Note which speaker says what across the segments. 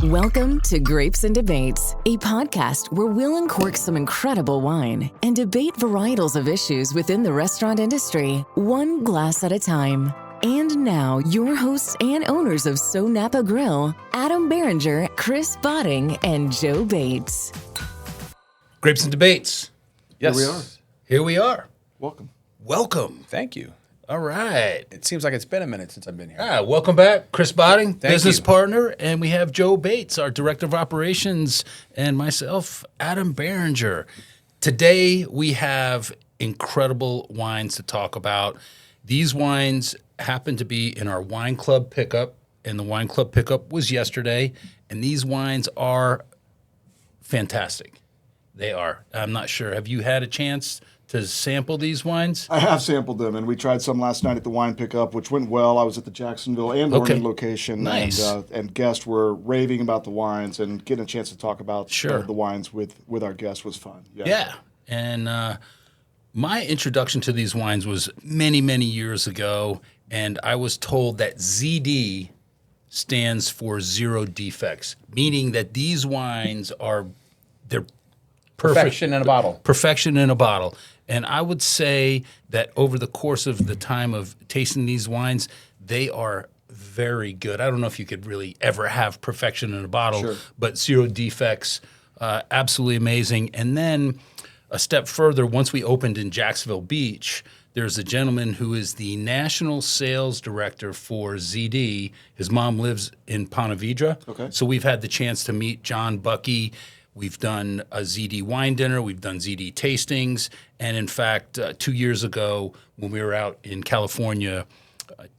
Speaker 1: Welcome to Grapes and Debates, a podcast where we'll uncork some incredible wine and debate varietals of issues within the restaurant industry, one glass at a time. And now, your hosts and owners of SoNapa Grille, Adam Barringer, Chris Botting, and Joe Bates.
Speaker 2: Grapes and Debates.
Speaker 3: Yes. Here we are.
Speaker 2: Here we are.
Speaker 3: Welcome.
Speaker 2: Thank you. All right.
Speaker 3: It seems like it's been a minute since I've been here.
Speaker 2: Welcome back, Chris Botting,
Speaker 3: Thank
Speaker 2: business
Speaker 3: you.
Speaker 2: partner, and we have Joe Bates, our director of operations, and myself, Adam Barringer. Today, we have incredible wines to talk about. These wines happen to be in our wine club pickup, and the wine club pickup was yesterday, and these wines are fantastic. They are. I'm not sure. Have you had a chance to sample these wines?
Speaker 4: I have sampled them, and we tried some last night at the wine pickup, which went well. I was at the Jacksonville and Oregon location,
Speaker 2: Nice.
Speaker 4: and guests were raving about the wines, and getting a chance to talk about the wines with our guests was fun.
Speaker 2: Yeah. And my introduction to these wines was many, many years ago, and I was told that ZD stands for zero defects, meaning that these wines they're perfect.
Speaker 3: Perfection in a bottle.
Speaker 2: Perfection in a bottle. And I would say that over the course of the time of tasting these wines, they are very good. I don't know if you could really ever have perfection in a bottle, but zero defects, absolutely amazing. And then a step further, once we opened in Jacksonville Beach, there's a gentleman who is the national sales director for ZD. His mom lives in Ponte Vedra.
Speaker 4: Okay.
Speaker 2: So we've had the chance to meet John Bucky. We've done a ZD wine dinner. We've done ZD tastings. And in fact, 2 years ago, when we were out in California,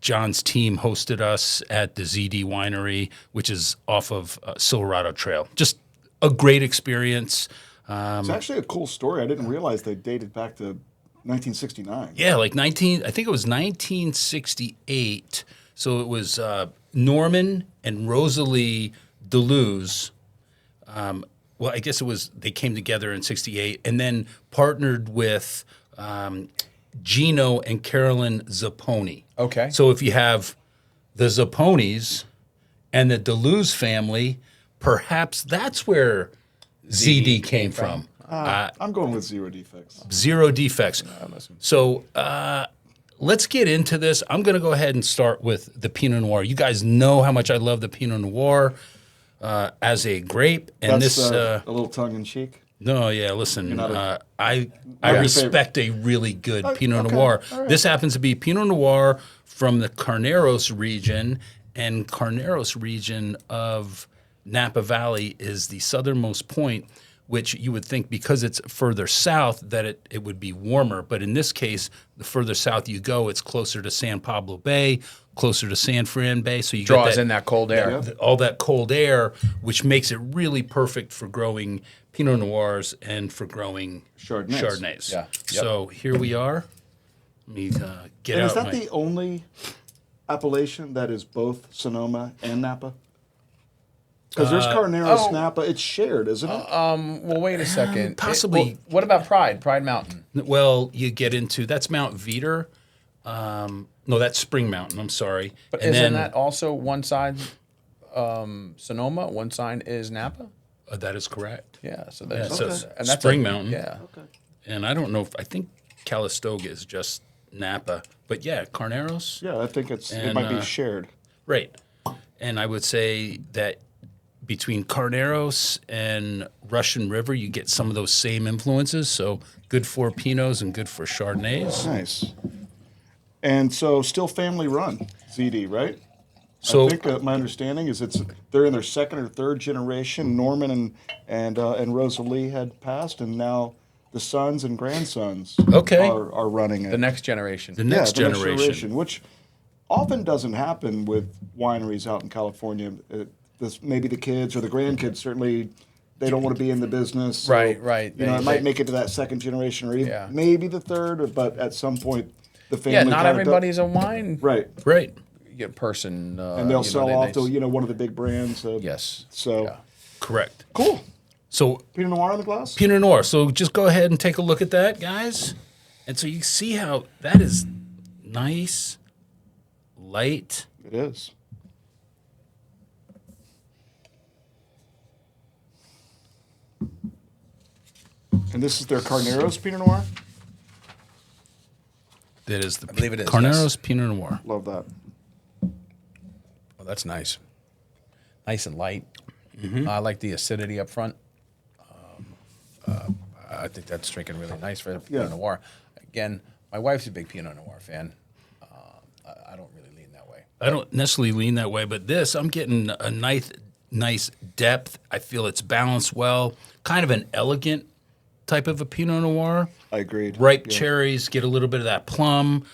Speaker 2: John's team hosted us at the ZD Winery, which is off of Silverado Trail. Just a great experience.
Speaker 4: It's actually a cool story. I didn't realize they dated back to 1969.
Speaker 2: Yeah, I think it was 1968. So it was Norman and Rosalie Deleuze. Well, I guess they came together in 68 and then partnered with Gino and Carolyn Zapponi.
Speaker 3: Okay.
Speaker 2: So if you have the Zapponis and the Deleuze family, perhaps that's where ZD came from.
Speaker 4: I'm going with zero defects.
Speaker 2: Zero defects. So let's get into this. I'm going to go ahead and start with the Pinot Noir. You guys know how much I love the Pinot Noir as a grape. And
Speaker 4: That's
Speaker 2: this
Speaker 4: a little tongue-in-cheek.
Speaker 2: No, yeah, listen, I
Speaker 4: your
Speaker 2: respect a really good Pinot Noir. Right. This happens to be Pinot Noir from the Carneros region, and Carneros region of Napa Valley is the southernmost point, which you would think because it's further south that it would be warmer. But in this case, the further south you go, it's closer to San Pablo Bay, closer to San Fran Bay. So you
Speaker 3: draws in that cold air.
Speaker 2: All that cold air, which makes it really perfect for growing Pinot Noirs and for growing Chardonnays.
Speaker 3: Yeah. Yep.
Speaker 2: So here we are. Let me get
Speaker 4: and
Speaker 2: out.
Speaker 4: Is that the only appellation that is both Sonoma and Napa? Because there's Carneros, Napa. It's shared, isn't it?
Speaker 3: Well, wait a second.
Speaker 2: Possibly.
Speaker 3: What about Pride? Pride Mountain.
Speaker 2: Well, you get into that's Mount Veeder. No, that's Spring Mountain. I'm sorry.
Speaker 3: But isn't that also one side Sonoma, one side is Napa?
Speaker 2: That is correct.
Speaker 3: Yeah. So that's
Speaker 2: and that's Spring Mountain.
Speaker 3: Yeah.
Speaker 4: Okay.
Speaker 2: And I don't know I think Calistoga is just Napa, but yeah, Carneros.
Speaker 4: Yeah, I think it might be shared.
Speaker 2: Right. And I would say that between Carneros and Russian River, you get some of those same influences. So good for Pinots and good for Chardonnays.
Speaker 4: Nice. And so still family run, ZD, right?
Speaker 2: So
Speaker 4: I think my understanding is they're in their second or third generation. Norman and Rosalie had passed, and now the sons and grandsons are running it.
Speaker 3: The next generation.
Speaker 2: The next generation.
Speaker 4: Which often doesn't happen with wineries out in California. Maybe the kids or the grandkids certainly they don't want to be in the business. So,
Speaker 3: Right.
Speaker 4: It might make it to that second generation or even maybe the third, but at some point the family.
Speaker 3: Yeah, not everybody's a wine person.
Speaker 4: And they'll sell off to one of the big brands.
Speaker 3: Yes.
Speaker 4: So
Speaker 2: correct.
Speaker 4: Cool.
Speaker 2: So
Speaker 4: Pinot Noir on the glass?
Speaker 2: Pinot Noir. So just go ahead and take a look at that, guys. And so you see how that is nice, light.
Speaker 4: It is. And this is their Carneros Pinot Noir.
Speaker 2: That is the
Speaker 3: I believe it is,
Speaker 2: Carneros
Speaker 3: yes.
Speaker 2: Pinot Noir.
Speaker 4: Love that.
Speaker 3: Oh, that's nice. Nice and light. I like the acidity up front. I think that's drinking really nice for Pinot Noir. Again, my wife's a big Pinot Noir fan. I don't really lean that way.
Speaker 2: I don't necessarily lean that way, but this, I'm getting a nice depth. I feel it's balanced well. Kind of an elegant type of a Pinot Noir.
Speaker 4: I agreed.
Speaker 2: Ripe cherries, get a little bit of that plum,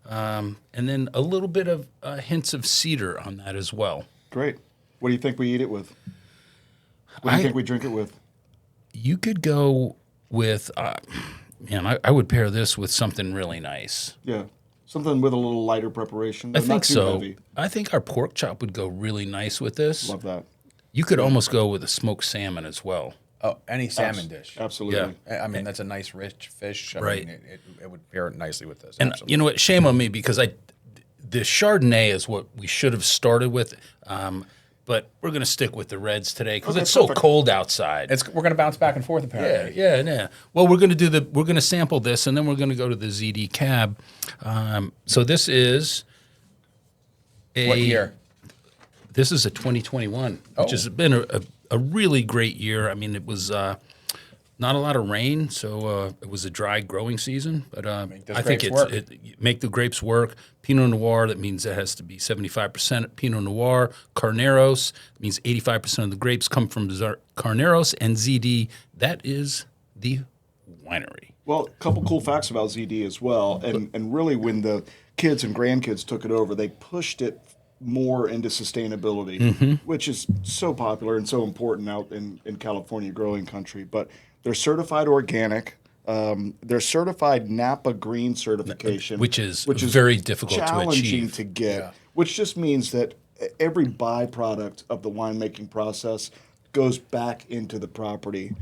Speaker 2: and then a little bit of hints of cedar on that as well.
Speaker 4: Great. What do you think we eat it with? What do you think we drink it with?
Speaker 2: You could go with, I would pair this with something really nice.
Speaker 4: Yeah. Something with a little lighter preparation.
Speaker 2: I
Speaker 4: Not
Speaker 2: think
Speaker 4: too
Speaker 2: so.
Speaker 4: Heavy.
Speaker 2: I think our pork chop would go really nice with this.
Speaker 4: Love that.
Speaker 2: You could almost go with a smoked salmon as well.
Speaker 3: Oh, any salmon dish.
Speaker 4: Absolutely.
Speaker 2: Yeah.
Speaker 3: I mean, that's a nice, rich fish. I
Speaker 2: Right.
Speaker 3: mean, it would pair nicely with this.
Speaker 2: And
Speaker 3: absolutely.
Speaker 2: you know what? Shame on me because the Chardonnay is what we should have started with, but we're going to stick with the reds today because
Speaker 4: Okay,
Speaker 2: it's so
Speaker 4: perfect.
Speaker 2: cold outside.
Speaker 3: We're going to bounce back and forth, apparently.
Speaker 2: Yeah. Well, we're going to sample this, and then we're going to go to the ZD Cab. So this is
Speaker 3: What year?
Speaker 2: This is a 2021, which has been a really great year. I mean, it was not a lot of rain, so it was a dry growing season. But I think make the grapes work. Pinot Noir, that means it has to be 75% Pinot Noir. Carneros, that means 85% of the grapes come from Carneros. And ZD, that is the winery.
Speaker 4: Well, a couple cool facts about ZD as well. And really, when the kids and grandkids took it over, they pushed it more into sustainability, which is so popular and so important out in California growing country. But they're certified organic. They're certified Napa Green certification,
Speaker 2: Which is very difficult to
Speaker 4: challenging
Speaker 2: achieve.
Speaker 4: to get, which just means that every byproduct of the winemaking process goes back into the property.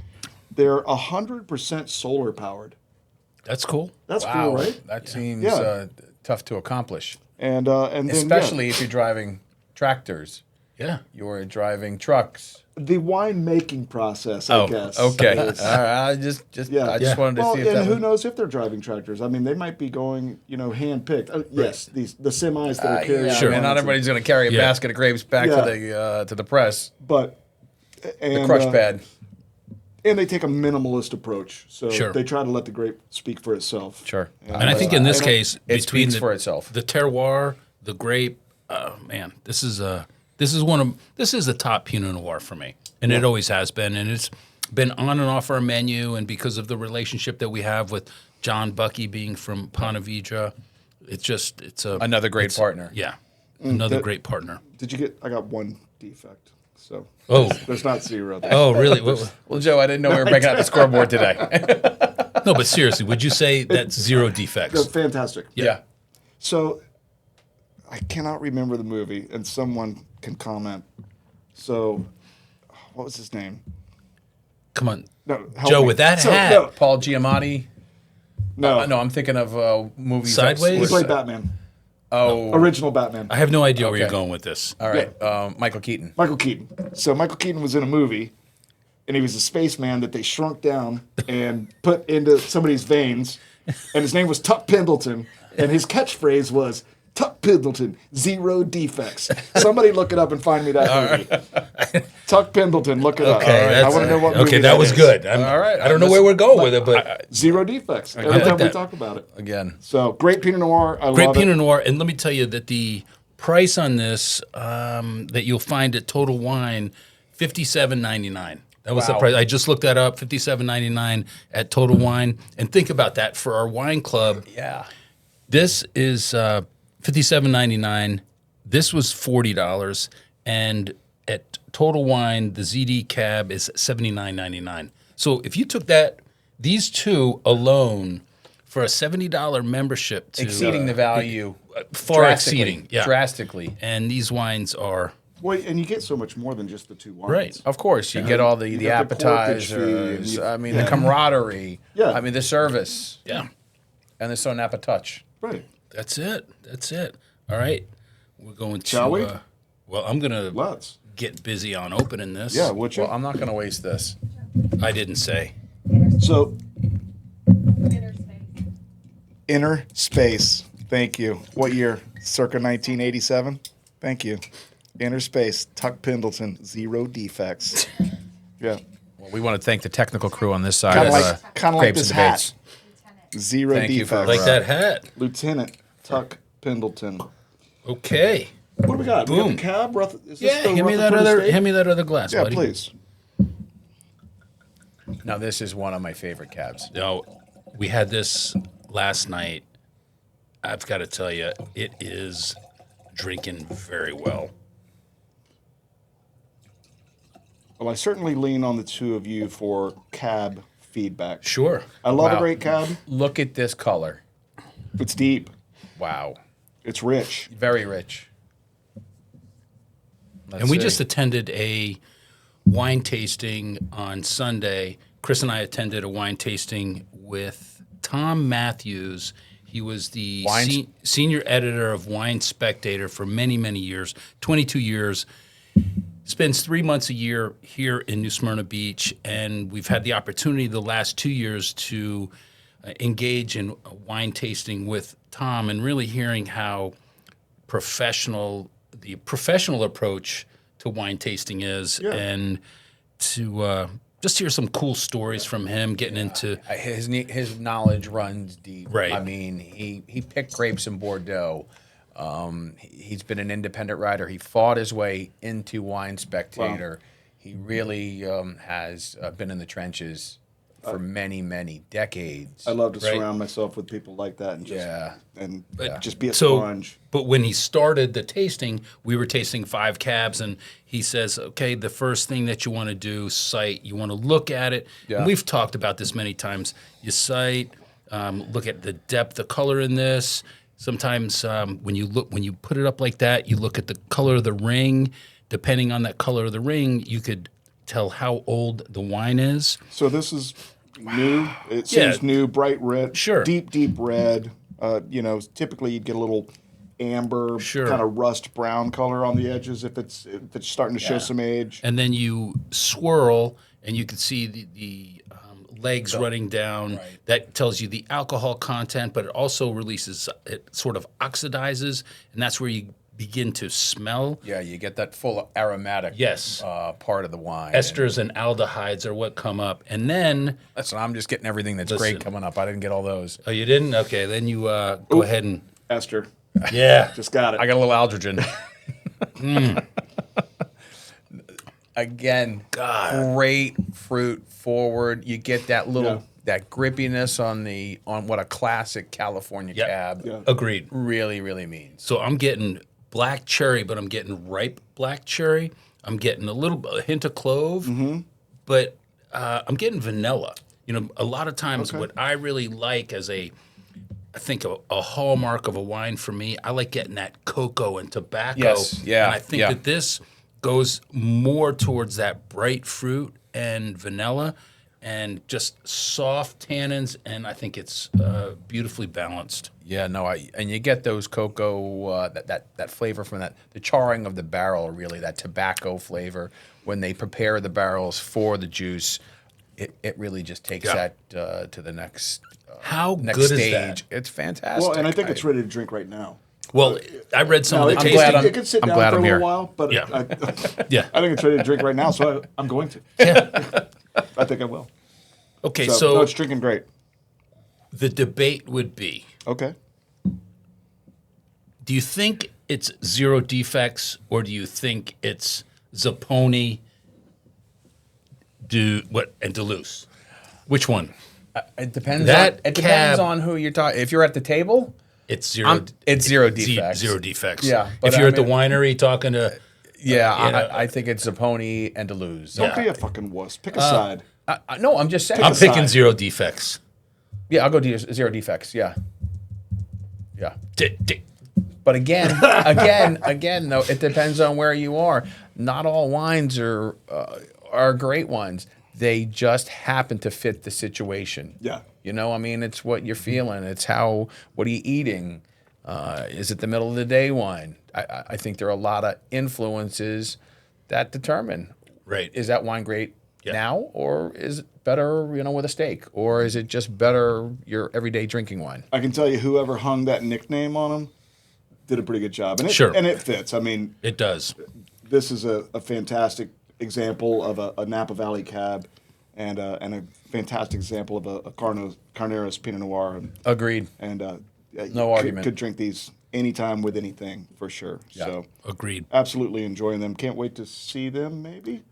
Speaker 4: They're 100% solar powered.
Speaker 2: That's cool.
Speaker 4: That's cool, right?
Speaker 3: That seems tough to accomplish.
Speaker 4: And then,
Speaker 3: Especially if you're driving tractors.
Speaker 2: Yeah.
Speaker 3: You're driving trucks.
Speaker 4: the winemaking process, I guess.
Speaker 3: Okay. I just wanted to see if
Speaker 4: and who knows if they're driving tractors? I mean, they might be going, hand picked. Yes, the semis that are carrying.
Speaker 3: Sure. Not everybody's going to carry a basket of grapes back to the press.
Speaker 4: But
Speaker 3: The crush pad.
Speaker 4: And they take a minimalist approach, so
Speaker 2: Sure.
Speaker 4: they try to let the grape speak for itself.
Speaker 3: Sure.
Speaker 2: And I think in this case,
Speaker 3: it
Speaker 2: between
Speaker 3: speaks for itself.
Speaker 2: The terroir, the grape, this is the top Pinot Noir for me, and it always has been, and it's been on and off our menu, and because of the relationship that we have with John Bucky being from Ponte Vedra, it's
Speaker 3: Another great partner.
Speaker 2: Yeah, another great partner.
Speaker 4: Did you get? I got one defect, so
Speaker 2: Oh.
Speaker 4: there's not zero there.
Speaker 2: Oh, really?
Speaker 3: Well, Joe, I didn't know we were breaking out the scoreboard today.
Speaker 2: No, but seriously, would you say that's zero
Speaker 4: They're
Speaker 2: defects?
Speaker 4: fantastic.
Speaker 3: Yeah.
Speaker 4: So, I cannot remember the movie, and someone can comment. So, what was his name?
Speaker 2: Come on,
Speaker 4: No, help
Speaker 2: Joe,
Speaker 4: me.
Speaker 2: with that
Speaker 4: So,
Speaker 2: hat.
Speaker 3: Paul Giamatti.
Speaker 4: No,
Speaker 3: No, I'm thinking of movies.
Speaker 2: Sideways?
Speaker 4: he played Batman.
Speaker 3: Oh.
Speaker 4: Original Batman.
Speaker 2: I have no idea where you're
Speaker 3: Okay.
Speaker 2: going with this.
Speaker 3: All right. Michael Keaton.
Speaker 4: Michael Keaton. So Michael Keaton was in a movie, and he was a spaceman that they shrunk down and put into somebody's veins, and his name was Tuck Pendleton, and his catchphrase was Tuck Pendleton, 0 defects. Somebody look it up and find me that movie. Tuck Pendleton, look it up.
Speaker 2: Okay,
Speaker 4: I want to know what movie
Speaker 2: that was
Speaker 4: is.
Speaker 2: good.
Speaker 3: All right.
Speaker 2: I don't know where we're going with it, but
Speaker 4: 0 defects. Every
Speaker 2: like
Speaker 4: time we
Speaker 2: that.
Speaker 4: talk about it.
Speaker 3: Again.
Speaker 4: So great Pinot Noir. I
Speaker 2: great
Speaker 4: love
Speaker 2: Pinot
Speaker 4: it.
Speaker 2: Noir. And let me tell you that the price on this that you'll find at Total Wine, $57.99. That was the
Speaker 3: Wow.
Speaker 2: price. I just looked that up, $57.99 at Total Wine. And think about that for our wine club.
Speaker 3: Yeah.
Speaker 2: This is $57.99. This was $40, and at Total Wine, the ZD Cab is $79.99. So if you took these two alone for a $70 membership, to
Speaker 3: Exceeding the value.
Speaker 2: far
Speaker 3: drastically,
Speaker 2: exceeding, yeah,
Speaker 3: Drastically.
Speaker 2: And these wines are
Speaker 4: Well, and you get so much more than just the two wines.
Speaker 2: Right.
Speaker 3: Of course, you get all the
Speaker 4: got the
Speaker 3: appetizers.
Speaker 4: corkage fee and
Speaker 3: I mean, the camaraderie.
Speaker 4: Yeah.
Speaker 3: I mean, the service.
Speaker 2: yeah.
Speaker 3: And the SoNapa touch.
Speaker 4: Right.
Speaker 2: That's it. All right, we're going to.
Speaker 4: Shall we?
Speaker 2: Well, I'm gonna
Speaker 4: Let's.
Speaker 2: get busy on opening this.
Speaker 4: Yeah, would you?
Speaker 3: Well, I'm not going to waste this.
Speaker 2: I didn't say.
Speaker 4: So Inner Space. Thank you. What year? Circa 1987. Thank you. Inner Space. Tuck Pendleton. 0 defects. Yeah.
Speaker 3: Well, we want to thank the technical crew on this side.
Speaker 4: Kind of like this hat. 0
Speaker 3: Thank you for-
Speaker 4: defects.
Speaker 2: Like that hat.
Speaker 4: Lieutenant Tuck Pendleton.
Speaker 2: Okay.
Speaker 4: What do we got? We got
Speaker 2: Boom.
Speaker 4: the cab. Is this
Speaker 2: Yeah,
Speaker 4: the
Speaker 2: hand me that
Speaker 4: Rutherford
Speaker 2: other.
Speaker 4: Estate?
Speaker 2: Hand me that other glass,
Speaker 4: Yeah,
Speaker 2: buddy.
Speaker 4: please.
Speaker 3: Now, this is one of my favorite cabs.
Speaker 2: No, we had this last night. I've got to tell you, it is drinking very well.
Speaker 4: Well, I certainly lean on the two of you for cab feedback.
Speaker 2: Sure.
Speaker 4: I love a
Speaker 3: Wow.
Speaker 4: great cab.
Speaker 3: Look at this color.
Speaker 4: It's deep.
Speaker 3: Wow.
Speaker 4: It's rich.
Speaker 3: Very rich.
Speaker 2: And we just attended a wine tasting on Sunday. Chris and I attended a wine tasting with Tom Matthews. He was the senior editor of Wine Spectator for many, many years, 22 years. Spends 3 months a year here in New Smyrna Beach, and we've had the opportunity the last 2 years to engage in a wine tasting with Tom and really hearing how the professional approach to wine tasting is, and to just hear some cool stories from him, getting into
Speaker 3: his knowledge runs deep.
Speaker 2: Right.
Speaker 3: I mean, he picked grapes in Bordeaux. He's been an independent writer. He fought his way into Wine Spectator. Wow. He really has been in the trenches for many, many decades.
Speaker 4: I love to surround myself with people like that and just be a sponge.
Speaker 2: But when he started the tasting, we were tasting 5 cabs, and he says, okay, the first thing that you want to do, sight, you want to look at it. Yeah. And we've talked about this many times. You sight, look at the depth of color in this. Sometimes when you put it up like that, you look at the color of the ring. Depending on that color of the ring, you could tell how old the wine is.
Speaker 4: So this is new. It seems new, bright red, deep red. Typically you'd get a little amber, kind of rust brown color on the edges if it's starting to show some age.
Speaker 2: And then you swirl, and you can see the legs running down. Right. That tells you the alcohol content, but it also releases, it sort of oxidizes, and that's where you begin to smell.
Speaker 3: Yeah, you get that full aromatic part of the wine.
Speaker 2: Esters and aldehydes are what come up. And then...
Speaker 3: Listen, I'm just getting everything that's great coming up. I didn't get all those.
Speaker 2: Oh, you didn't? Okay, then you go ahead and...
Speaker 4: Ester.
Speaker 2: Yeah.
Speaker 4: Just got it.
Speaker 3: I got a little aldrogen. Again, great fruit forward. You get that little... That grippiness on what a classic California cab
Speaker 2: agreed
Speaker 3: really, really means.
Speaker 2: So I'm getting black cherry, but I'm getting ripe black cherry. I'm getting a hint of clove, but I'm getting vanilla. A lot of times what I really like I think a hallmark of a wine for me, I like getting that cocoa and tobacco.
Speaker 3: Yes, yeah.
Speaker 2: And I think that this goes more towards that bright fruit and vanilla. And just soft tannins, and I think it's beautifully balanced.
Speaker 3: Yeah, no, and you get those cocoa, that flavor from the charring of the barrel, really, that tobacco flavor. When they prepare the barrels for the juice, it really just takes that to the next
Speaker 2: next
Speaker 3: good
Speaker 2: stage.
Speaker 3: Is that? It's fantastic.
Speaker 4: Well, and I think it's ready to drink right now.
Speaker 2: Well, I read some of the tasting.
Speaker 4: It could sit down for a little while, but I think it's ready to drink right now, so I'm going to. Yeah. I think I will.
Speaker 2: Okay,
Speaker 4: so it's drinking great.
Speaker 2: The debate would be,
Speaker 4: okay,
Speaker 2: do you think it's 0 defects, or do you think it's Zapponi, and Duluth? Which one?
Speaker 3: It depends. It depends on who you're talking. If you're at the table,
Speaker 2: it's 0.
Speaker 3: It's 0 defects.
Speaker 2: 0 defects.
Speaker 3: Yeah.
Speaker 2: If you're at the winery talking to...
Speaker 3: I think it's Zapponi and Duluth.
Speaker 4: Don't be a fucking wuss. Pick a side.
Speaker 3: No, I'm just saying.
Speaker 2: I'm picking 0 defects.
Speaker 3: Yeah, I'll go 0 defects. Yeah. But again, though, it depends on where you are. Not all wines are great ones. They just happen to fit the situation.
Speaker 4: Yeah.
Speaker 3: It's what you're feeling. It's what are you eating? Is it the middle of the day wine? I think there are a lot of influences that determine.
Speaker 2: Right.
Speaker 3: Is that wine great now, or is it better, with a steak, or is it just better your everyday drinking wine?
Speaker 4: I can tell you, whoever hung that nickname on him did a pretty good job, and it fits. I mean,
Speaker 2: it does.
Speaker 4: This is a fantastic example of a Napa Valley cab, and a fantastic example of a Carneros Pinot Noir.
Speaker 3: Agreed.
Speaker 4: And
Speaker 3: no argument.
Speaker 4: Could drink these anytime with anything for sure.
Speaker 3: Yeah.
Speaker 4: So
Speaker 2: agreed.
Speaker 4: Absolutely enjoying them. Can't wait to see them. Maybe.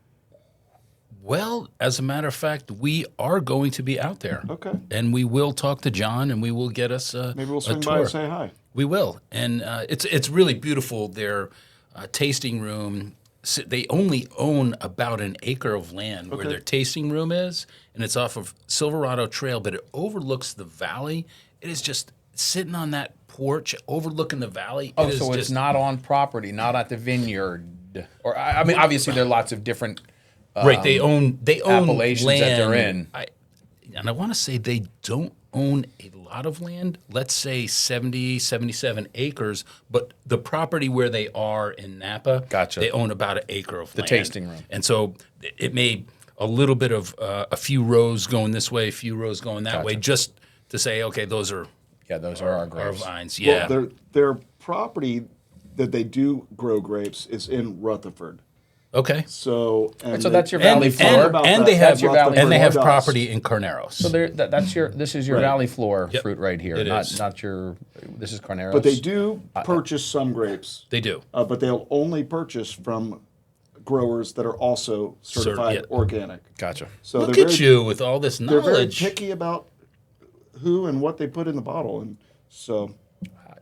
Speaker 2: Well, as a matter of fact, we are going to be out there.
Speaker 4: Okay.
Speaker 2: And we will talk to John, and we will get us
Speaker 4: maybe we'll swing
Speaker 2: a
Speaker 4: by
Speaker 2: tour.
Speaker 4: and say hi.
Speaker 2: We will, and it's really beautiful. Their tasting room. They only own about an acre of land where their tasting room is, and it's off of Silverado Trail, but it overlooks the valley. It is just sitting on that porch overlooking the valley.
Speaker 3: Oh, so it's not on property, not at the vineyard, or I mean, obviously there are lots of different.
Speaker 2: Right, they own
Speaker 3: appellations
Speaker 2: land
Speaker 3: that they're in.
Speaker 2: And I want to say they don't own a lot of land. Let's say 70, 77 acres, but the property where they are in Napa,
Speaker 3: Gotcha.
Speaker 2: They own about an acre of land.
Speaker 3: The tasting room.
Speaker 2: And so it made a little bit of a few rows going this way, a few rows going that way, just to say, okay, those are
Speaker 3: our grapes.
Speaker 2: Our vines. Yeah.
Speaker 4: Well, their property that they do grow grapes is in Rutherford.
Speaker 2: Okay.
Speaker 4: So
Speaker 3: that's your valley floor,
Speaker 2: and they have
Speaker 4: Rutherford
Speaker 2: property in Carneros.
Speaker 3: So this is your valley floor fruit right here, not your. This is Carneros.
Speaker 4: But they do purchase some grapes.
Speaker 2: They do,
Speaker 4: but they'll only purchase from growers that are also certified organic.
Speaker 3: Gotcha.
Speaker 4: So
Speaker 2: look at you with all this knowledge.
Speaker 4: They're very picky about who and what they put in the bottle, and so.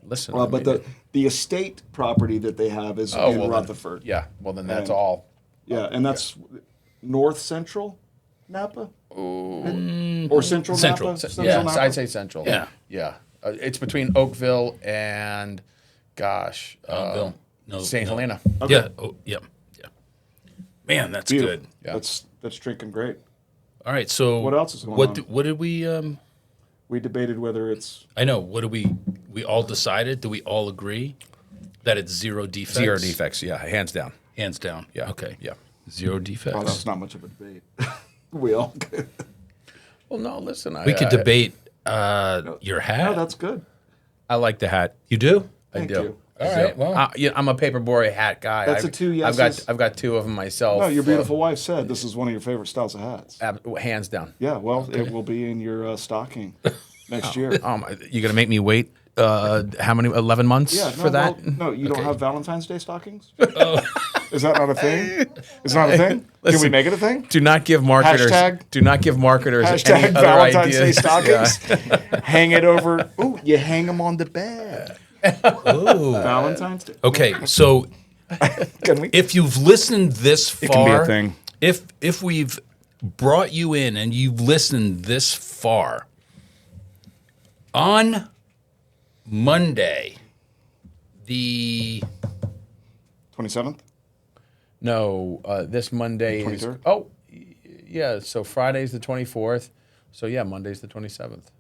Speaker 3: Listen,
Speaker 4: but the estate property that they have is in Rutherford.
Speaker 3: Then that's all.
Speaker 4: Yeah, and that's north central Napa, or central Napa. Central
Speaker 3: Napa? I'd say central.
Speaker 2: Yeah.
Speaker 3: It's between Oakville and,
Speaker 2: Oakville.
Speaker 3: St. Helena.
Speaker 2: Okay. Yeah. Oh, yeah. Man, that's good.
Speaker 4: Yeah. That's drinking great.
Speaker 2: All right. So
Speaker 4: what else is going on?
Speaker 2: What did we?
Speaker 4: We debated whether it's.
Speaker 2: I know. What do we all decided? Do we all agree that it's zero defects?
Speaker 3: Zero defects. Yeah, hands down.
Speaker 2: Hands down.
Speaker 3: Yeah.
Speaker 2: Okay.
Speaker 3: Yeah.
Speaker 2: Zero defects.
Speaker 4: Oh, that's not much of a debate. We all.
Speaker 3: Well, no. Listen,
Speaker 2: we could debate your hat.
Speaker 4: Oh, that's good.
Speaker 3: I like the hat.
Speaker 2: You do?
Speaker 4: Thank
Speaker 3: I do.
Speaker 4: You.
Speaker 2: All right. Well,
Speaker 3: I'm a paperboy hat guy.
Speaker 4: That's a 2 yeses.
Speaker 3: I've got two of them myself.
Speaker 4: No, your beautiful wife said this is one of your favorite styles of hats.
Speaker 3: Hands down.
Speaker 4: Yeah. Well, it will be in your stocking next year.
Speaker 3: You gonna make me wait? How many? 11 months for that?
Speaker 4: Well, no, you don't have Valentine's Day stockings. Is that not a thing? It's not a thing.
Speaker 3: Listen,
Speaker 4: can we make it a thing?
Speaker 3: Do not give marketers. Do not give marketers any other
Speaker 4: Valentine's
Speaker 3: ideas.
Speaker 4: Day stockings. Hang it over. Ooh, you hang them on the bed.
Speaker 2: Ooh.
Speaker 4: Valentine's Day.
Speaker 2: Okay, so
Speaker 4: Can we?
Speaker 2: if you've listened this far,
Speaker 4: It can be a thing.
Speaker 2: If we've brought you in and you've listened this far, on Monday, the
Speaker 4: 27th.
Speaker 3: No, this Monday is.
Speaker 4: 23rd?
Speaker 3: Oh, yeah. So Friday's the 24th. So yeah, Monday's the 27th.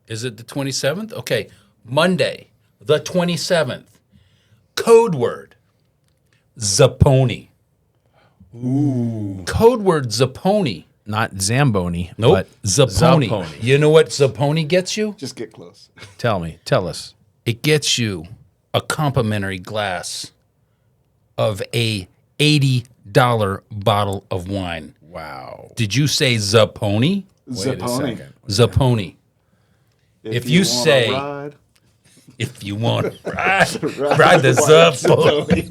Speaker 2: Is it the 27th? Okay, Monday, the 27th. Code word, Zapponi. Ooh. Code word, Zapponi.
Speaker 3: Not Zamboni.
Speaker 2: Nope,
Speaker 3: But
Speaker 2: Zapponi.
Speaker 3: Zapponi.
Speaker 2: You know what Zapponi gets you?
Speaker 4: Just get close.
Speaker 3: Tell us.
Speaker 2: It gets you a complimentary glass of a $80 bottle of wine.
Speaker 3: Wow.
Speaker 2: Did you say Zapponi?
Speaker 4: Zapponi.
Speaker 2: Zapponi. If you
Speaker 4: wanna
Speaker 2: say-
Speaker 4: ride,
Speaker 2: If you want to ride the Zapponi.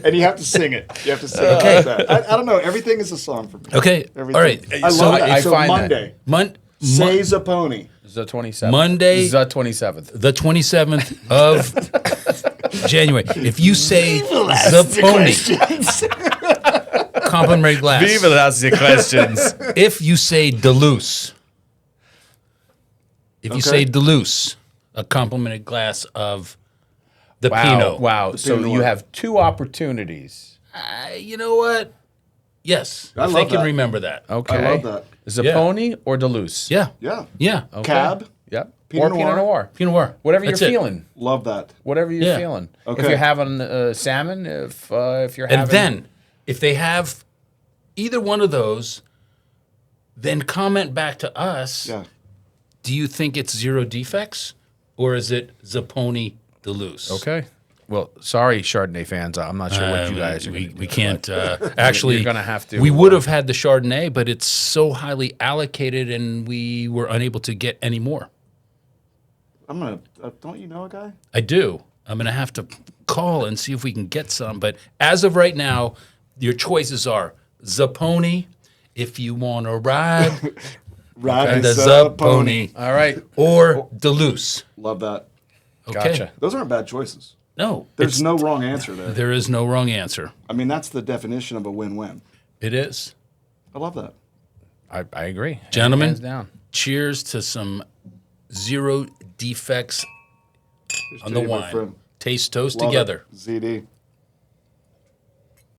Speaker 4: and you have to sing it. You have to sing
Speaker 2: Okay.
Speaker 4: it like that. I don't know. Everything is a song for me.
Speaker 2: Okay,
Speaker 4: Everything.
Speaker 2: all right.
Speaker 4: I
Speaker 2: So
Speaker 4: love that.
Speaker 3: I
Speaker 4: So
Speaker 3: find
Speaker 4: Monday, say Zapponi.
Speaker 3: The 27th.
Speaker 2: Monday-
Speaker 3: The 27th.
Speaker 2: the 27th of January. If you say Zapponi, complimentary glass.
Speaker 3: that's the questions.
Speaker 2: If you say Deleuze,
Speaker 4: Okay.
Speaker 2: Deleuze, a complimentary glass of the Pinot.
Speaker 3: Wow. So
Speaker 4: Pinot
Speaker 3: you
Speaker 4: Noir.
Speaker 3: have two opportunities.
Speaker 2: You know what? Yes,
Speaker 4: I
Speaker 2: if
Speaker 4: love
Speaker 2: they can
Speaker 4: that.
Speaker 2: remember that.
Speaker 3: Okay.
Speaker 4: I love that.
Speaker 3: Zapponi or Deleuze?
Speaker 2: Yeah,
Speaker 4: Yeah.
Speaker 2: yeah.
Speaker 3: Okay.
Speaker 4: Cab.
Speaker 3: Yep.
Speaker 4: Pinot
Speaker 3: or Pinot
Speaker 4: Noir.
Speaker 3: Noir.
Speaker 2: Pinot Noir.
Speaker 3: Whatever
Speaker 2: That's
Speaker 3: you're
Speaker 2: it.
Speaker 3: feeling.
Speaker 4: Love that.
Speaker 3: Whatever you're
Speaker 2: Yeah.
Speaker 3: feeling.
Speaker 4: Okay.
Speaker 3: If you're having salmon, if you're
Speaker 2: And
Speaker 3: having.
Speaker 2: then, if they have either one of those, then comment back to us.
Speaker 4: Yeah.
Speaker 2: Do you think it's Zero Defects or is it Zapponi Deluxe?
Speaker 3: Okay. Well, sorry, Chardonnay fans. I'm not sure what you guys are.
Speaker 2: We can't actually.
Speaker 3: You're gonna have to.
Speaker 2: We would have had the Chardonnay, but it's so highly allocated, and we were unable to get any more.
Speaker 4: I'm gonna. Don't you know a guy?
Speaker 2: I do. I'm gonna have to call and see if we can get some. But as of right now, your choices are Zapponi, if you want to ride,
Speaker 4: Ride
Speaker 2: the
Speaker 4: Zapponi.
Speaker 2: Zapponi,
Speaker 3: All right.
Speaker 2: or Deluxe.
Speaker 4: Love that.
Speaker 2: Okay.
Speaker 3: Gotcha.
Speaker 4: Those aren't bad choices.
Speaker 2: No,
Speaker 4: There's no wrong answer there.
Speaker 2: There is no wrong answer.
Speaker 4: I mean, that's the definition of a win-win.
Speaker 2: It is.
Speaker 4: I love that.
Speaker 3: I agree.
Speaker 2: Gentlemen,
Speaker 3: Hands down.
Speaker 2: cheers to some Zero Defects
Speaker 4: Here's
Speaker 2: on
Speaker 4: to
Speaker 2: the
Speaker 4: you, my
Speaker 2: wine.
Speaker 4: friend.
Speaker 2: Taste toast
Speaker 4: Love
Speaker 2: together.
Speaker 4: it. ZD.